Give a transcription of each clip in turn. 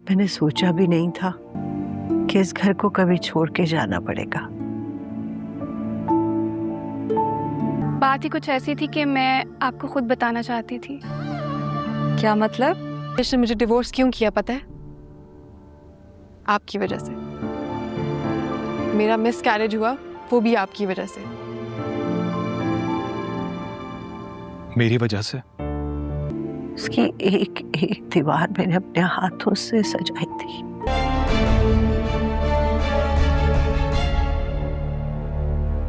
मैंने सोचा भी नहीं था कि इस घर को कभी छोड़ के जाना पड़ेगा। बात ही कुछ ऐसी थी कि मैं आपको खुद बताना चाहती थी। क्या मतलब? इसने मुझे डिवोर्स क्यों किया पता है? आपकी वजह से। मेरा मिसकैरेज हुआ वो भी आपकी वजह से। मेरी वजह से? उसकी एक एक दीवार मैंने अपने हाथों से सजाई थी।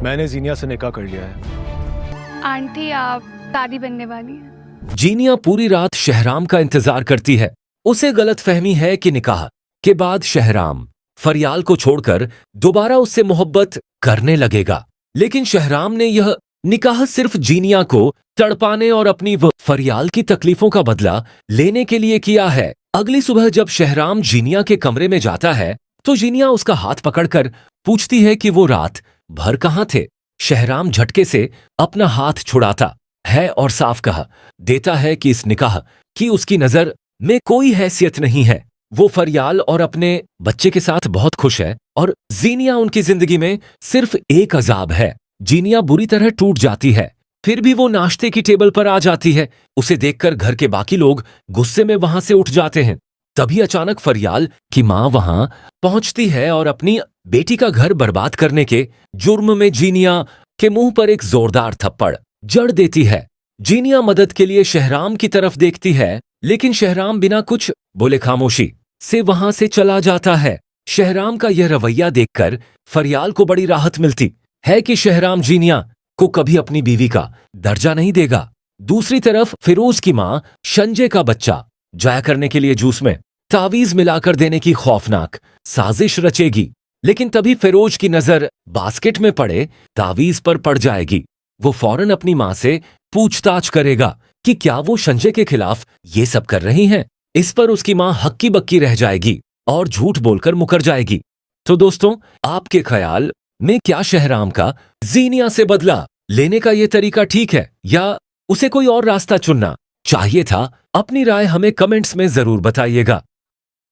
मैंने जीनिया से निकाह कर लिया है। आंटी आप दादी बनने वाली हैं। जीनिया पूरी रात शहराम का इंतजार करती है। उसे गलतफहमी है कि निकाह के बाद शहराम फरियाल को छोड़कर दोबारा उससे मोहब्बत करने लगेगा, लेकिन शहराम ने यह निकाह सिर्फ जीनिया को तड़पाने और अपनी व फरियाल की तकलीफों का बदला लेने के लिए किया है। अगली सुबह जब शहराम जीनिया के कमरे में जाता है तो जीनिया उसका हाथ पकड़कर पूछती है कि वो रात भर कहाँ थे। शहराम झटके से अपना हाथ छुड़ाता है और साफ कह देता है कि इस निकाह की उसकी नजर में कोई हैसियत नहीं है। वो फरियाल और अपने बच्चे के साथ बहुत खुश है और जीनिया उनकी जिंदगी में सिर्फ एक अजाब है। जीनिया बुरी तरह टूट जाती है, फिर भी वो नाश्ते की टेबल पर आ जाती है। उसे देखकर घर के बाकी लोग गुस्से में वहां से उठ जाते हैं। तभी अचानक फरियाल की मां वहां पहुंचती है और अपनी बेटी का घर बर्बाद करने के जुर्म में जीनिया के मुंह पर एक जोरदार थप्पड़ जड़ देती है। जीनिया मदद के लिए शहराम की तरफ देखती है, लेकिन शहराम बिना कुछ बोले खामोशी से वहां से चला जाता है। शहराम का यह रवैया देखकर फरियाल को बड़ी राहत मिलती है कि शहराम जीनिया को कभी अपनी बीवी का दर्जा नहीं देगा। दूसरी तरफ फिरोज की मां संजय का बच्चा जाया करने के लिए जूस में तावीज मिलाकर देने की खौफनाक साजिश रचेगी, लेकिन तभी फिरोज की नजर बास्केट में पड़े तावीज पर पड़ जाएगी। वो फौरन अपनी मां से पूछताछ करेगा कि क्या वो संजय के खिलाफ ये सब कर रही हैं। इस पर उसकी मां हक्की बक्की रह जाएगी और झूठ बोलकर मुकर जाएगी। तो दोस्तों, आपके ख्याल में क्या शहराम का जीनिया से बदला लेने का ये तरीका ठीक है या उसे कोई और रास्ता चुनना चाहिए था? अपनी राय हमें कमेंट्स में जरूर बताइएगा।